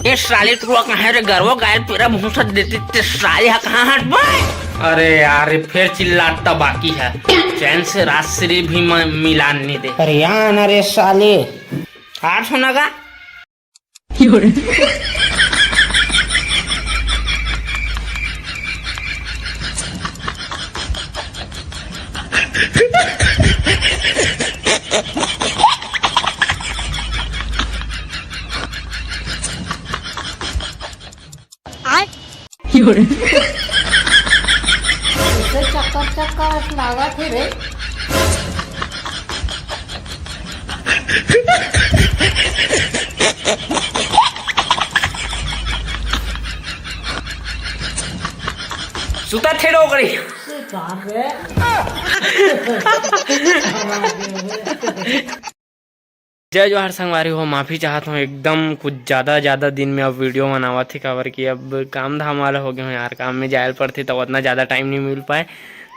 ये साले तू कहाँ रे गरवा गायल तेरा भूसा देती ते साले कहाँ हट भाई। अरे यार फिर चिल्लाता बाकी है, चैन से रात्रि भी मिलान नहीं दे। अरे यार अरे साले हाथ होना का चक्कर चक्कर लगा थे रे। सुता थे डोगरी। जय जोहार संगवारी हो, माफ़ी चाहता हूँ एकदम कुछ ज़्यादा दिन में अब वीडियो बनावा थी कवर की। अब काम धाम वाला हो गया हूँ यार, काम में जायल पड़ती तो उतना ज़्यादा टाइम नहीं मिल पाए,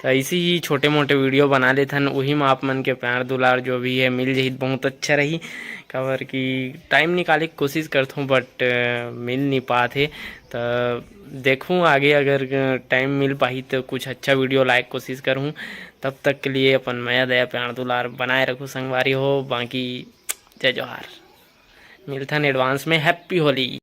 तो ऐसे ही छोटे मोटे वीडियो बना लेते हैं। वही में आप मन के प्यार दुलार जो भी है मिल जाही बहुत अच्छा रही। कवर की टाइम निकाले की कोशिश करता हूँ बट मिल नहीं पाते, तो देखूँ आगे अगर टाइम मिल पाही तो कुछ अच्छा वीडियो लाइक कोशिश करूँ। तब तक के लिए अपन माया दया प्यार दुलार बनाए रखूँ संगवारी हो। बाकी जय जोहार, मिलता है एडवांस में हैप्पी होली।